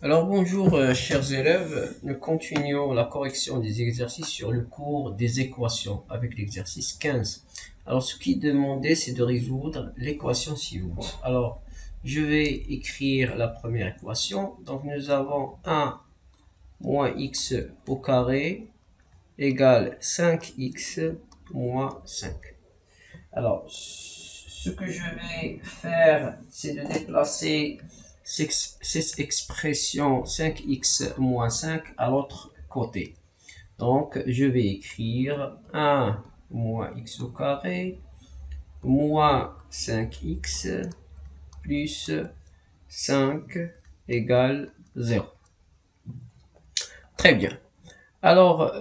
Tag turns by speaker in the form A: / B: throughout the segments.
A: Alors bonjour chers élèves, nous continuons la correction des exercices sur le cours des équations avec l'exercice 15. Alors ce qui est demandé c'est de résoudre l'équation suivante. Alors je vais écrire la première équation. Donc nous avons 1 moins x au carré égale 5x moins 5. Alors ce que je vais faire c'est de déplacer cette expression 5x moins 5 à l'autre côté. Donc, je vais écrire 1 moins x au carré moins 5x plus 5 égale 0. Très bien. Alors,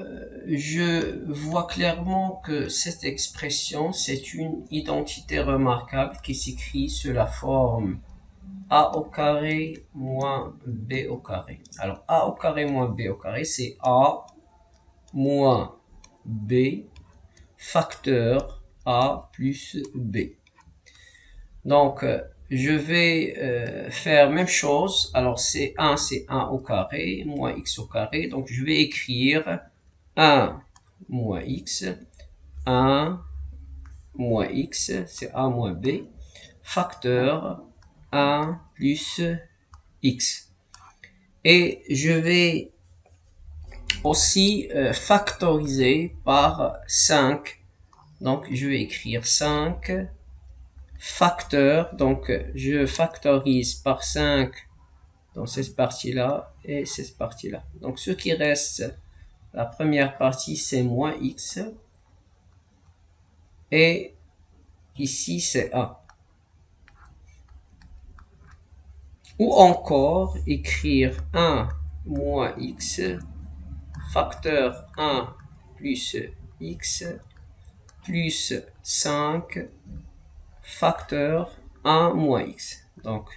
A: je vois clairement que cette expression, c'est une identité remarquable qui s'écrit sous la forme a au carré moins b au carré. Alors, a au carré moins b au carré, c'est a moins b facteur a plus b. Donc, je vais faire même chose. Alors, c'est 1 au carré, moins x au carré. Donc, je vais écrire 1 moins x, 1 moins x, c'est a moins b, facteur 1 plus x. Et je vais aussi factoriser par 5. Donc, je vais écrire 5 facteur. Donc, je factorise par 5 dans cette partie-là et cette partie-là. Donc, ce qui reste, la première partie, c'est moins x. Et ici, c'est a. Ou encore, écrire 1 moins x facteur 1 plus x plus 5 facteur 1 moins x. Donc,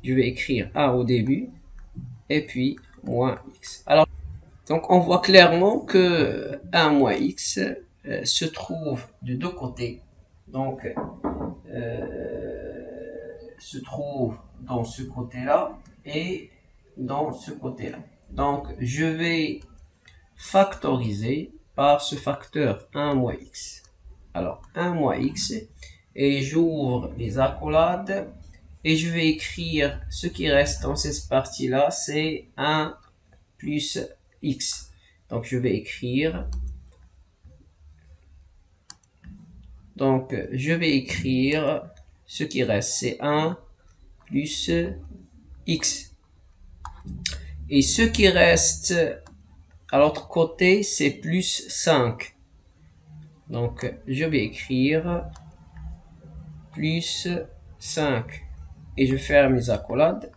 A: je vais écrire 1 au début et puis moins x. Alors, donc on voit clairement que 1 moins x se trouve de deux côtés. Donc, se trouve dans ce côté-là et dans ce côté-là. Donc, je vais factoriser par ce facteur 1 moins x. Alors, 1 moins x, et j'ouvre les accolades, et je vais écrire ce qui reste dans cette partie-là, c'est 1 plus x. Donc, je vais écrire, ce qui reste, c'est 1 plus x. Et ce qui reste à l'autre côté, c'est plus 5. Donc, je vais écrire plus 5. Et je ferme les accolades.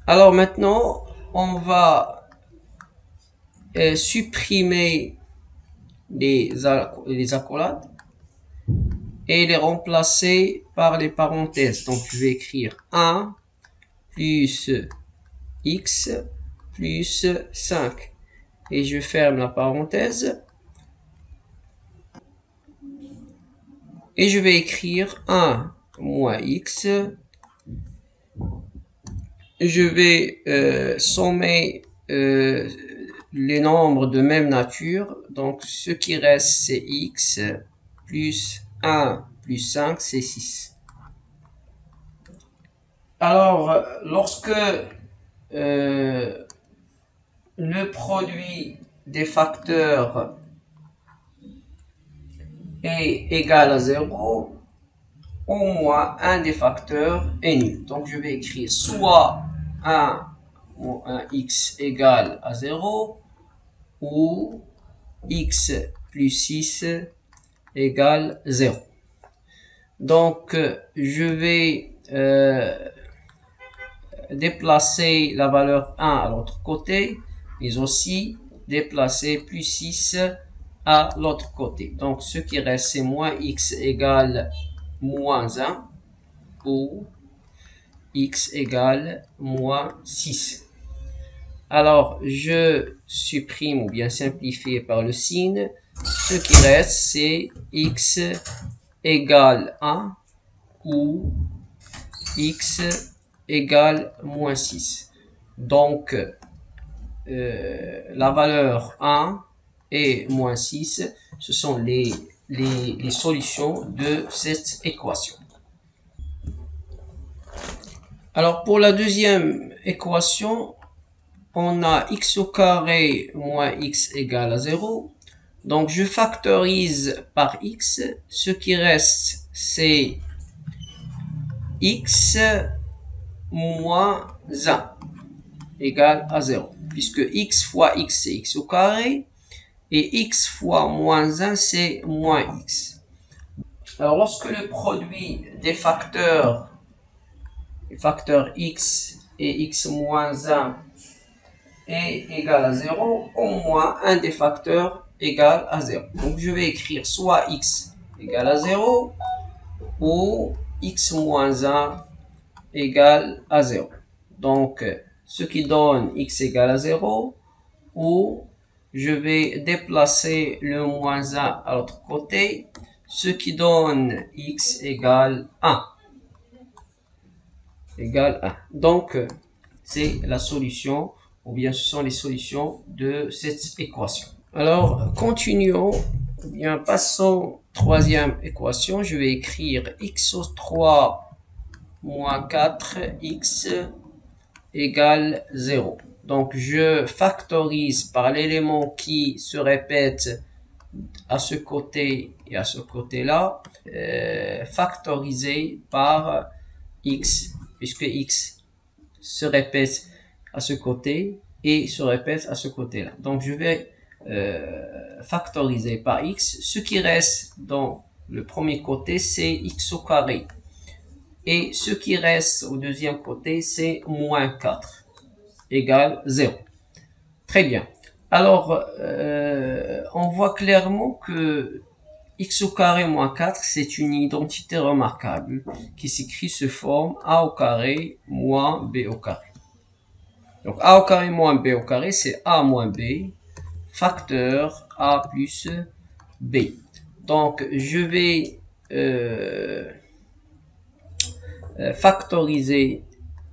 A: Alors maintenant, on va supprimer les accolades et les remplacer par les parenthèses. Donc, je vais écrire 1 plus x plus 5. Et je ferme la parenthèse. Et je vais écrire 1 moins x. Je vais sommer les nombres de même nature. Donc, ce qui reste, c'est x plus 1 plus 5, c'est 6. Alors, lorsque le produit des facteurs est égal à 0, au moins un des facteurs est nul. Donc, je vais écrire soit 1 ou 1x égale à 0 ou x plus 6 égale 0. Donc, je vais déplacer la valeur 1 à l'autre côté, mais aussi déplacer plus 6 à l'autre côté. Donc, ce qui reste, c'est moins x égale moins 1 ou x égale moins 6. Alors, je supprime ou bien simplifie par le signe. Ce qui reste, c'est x égale 1 ou x égale moins 6. Donc, la valeur 1 et moins 6, ce sont les solutions de cette équation. Alors, pour la deuxième équation, on a x au carré moins x égale à 0. Donc, je factorise par x. Ce qui reste, c'est x moins 1 égale à 0. Puisque x fois x, c'est x au carré. Et x fois moins 1, c'est moins x. Alors, lorsque le produit des facteurs x et x moins 1 est égal à 0, au moins un des facteurs égale à 0. Donc, je vais écrire soit x égale à 0 ou x moins 1 égale à 0. Donc, ce qui donne x égale à 0, ou je vais déplacer le moins 1 à l'autre côté, ce qui donne x égale 1. Égale 1. Donc, c'est la solution, ou bien ce sont les solutions de cette équation. Alors, continuons, ou bien passons troisième équation. Je vais écrire x au 3 moins 4x égale 0. Donc, je factorise par l'élément qui se répète à ce côté et à ce côté-là, factorisé par x, puisque x se répète à ce côté et se répète à ce côté-là. Donc, je vais factoriser par x. Ce qui reste dans le premier côté, c'est x au carré. Et ce qui reste au deuxième côté, c'est moins 4 égale 0. Très bien. Alors, on voit clairement que x au carré moins 4, c'est une identité remarquable qui s'écrit sous forme a au carré moins b au carré. Donc, a au carré moins b au carré, c'est a moins b, facteur a plus b. Donc, je vais factoriser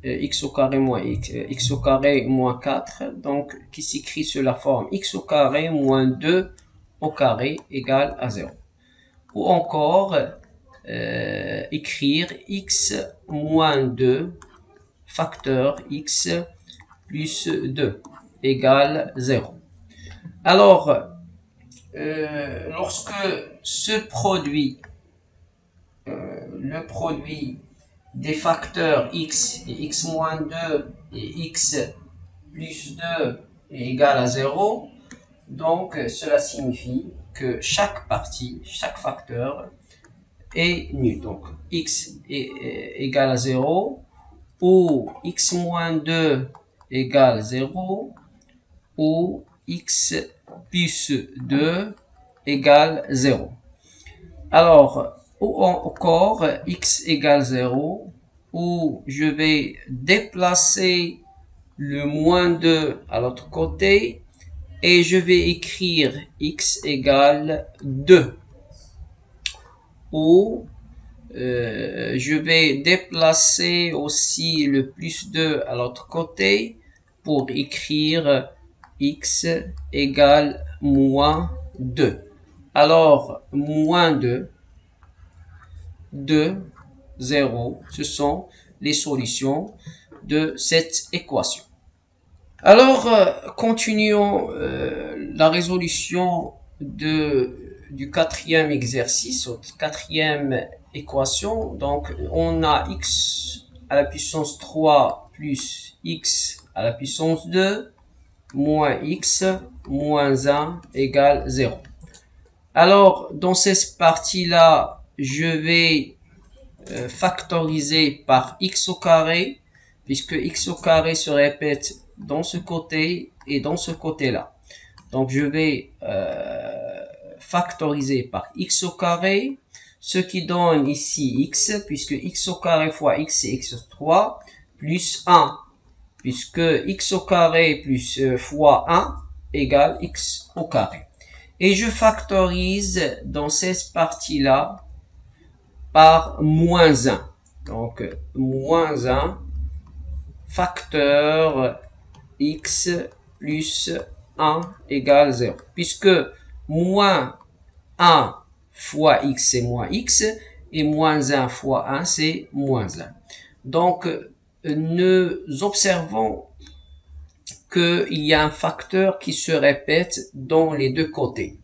A: x au carré moins x au carré moins 4, donc qui s'écrit sous la forme x au carré moins 2 au carré égale à 0. Ou encore écrire x moins 2 facteur x plus 2 égale 0. Alors, lorsque ce produit, le produit des facteurs x et x moins 2 et x plus 2 est égal à 0, donc cela signifie que chaque partie, chaque facteur est nul. Donc x est égal à 0 ou x moins 2 égale 0 ou x plus 2 égale 0. Alors, ou encore x égale 0, où je vais déplacer le moins 2 à l'autre côté et je vais écrire x égale 2. Ou je vais déplacer aussi le plus 2 à l'autre côté pour écrire x égale moins 2. Alors, moins 2, 2, 0, ce sont les solutions de cette équation. Alors, continuons la résolution du quatrième exercice, quatrième équation. Donc, on a x à la puissance 3 plus x à la puissance 2 moins x moins 1 égale 0. Alors, dans cette partie-là, je vais factoriser par x au carré, puisque x au carré se répète dans ce côté et dans ce côté-là. Donc, je vais factoriser par x au carré, ce qui donne ici x, puisque x au carré fois x, c'est x3, plus 1, puisque x au carré plus fois 1 égale x au carré. Et je factorise dans cette partie-là par moins 1. Donc, moins 1 facteur x plus 1 égale 0. Puisque moins 1 fois x, c'est moins x, et moins 1 fois 1, c'est moins 1. Donc, nous observons qu'il y a un facteur qui se répète dans les deux côtés.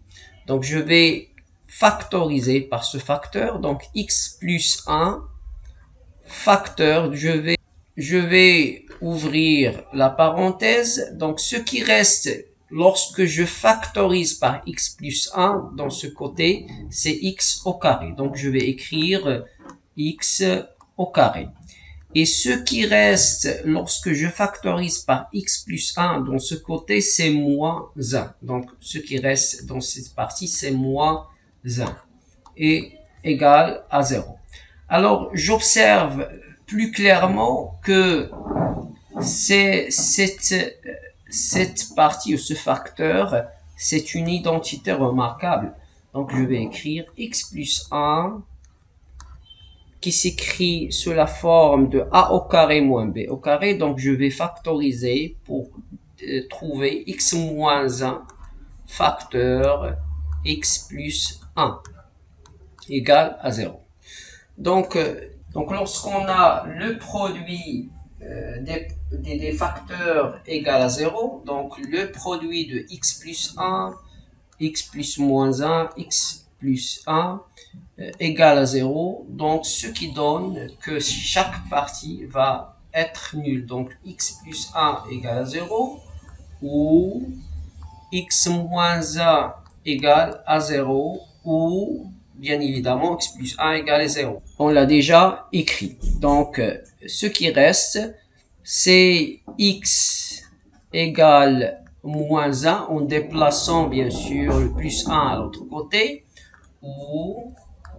A: Donc, je vais factoriser par ce facteur. Donc, x plus 1 facteur, je vais ouvrir la parenthèse. Donc, ce qui reste lorsque je factorise par x plus 1 dans ce côté, c'est x au carré. Donc, je vais écrire x au carré. Et ce qui reste lorsque je factorise par x plus 1 dans ce côté, c'est moins 1. Donc, ce qui reste dans cette partie, c'est moins 1 et égal à 0. Alors, j'observe plus clairement que cette partie ou ce facteur, c'est une identité remarquable. Donc, je vais écrire x plus 1 qui s'écrit sous la forme de a au carré moins b au carré. Donc, je vais factoriser pour trouver x moins 1 facteur x plus 1 égale à 0. Donc lorsqu'on a le produit des facteurs égal à 0, donc le produit de x plus 1, x plus moins 1, x plus 1 égale à 0, donc ce qui donne que chaque partie va être nulle. Donc x plus 1 égale à 0 ou x moins 1 égale à 0 ou bien évidemment x plus 1 égale à 0. On l'a déjà écrit. Donc ce qui reste, c'est x égale moins 1 en déplaçant bien sûr le plus 1 à l'autre côté, ou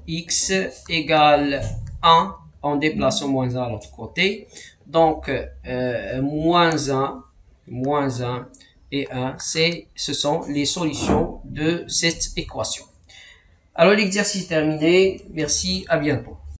A: x égale 1 en déplaçant moins 1 à l'autre côté. Donc moins 1 et 1, ce sont les solutions de cette équation. Alors l'exercice est terminé. Merci, à bientôt.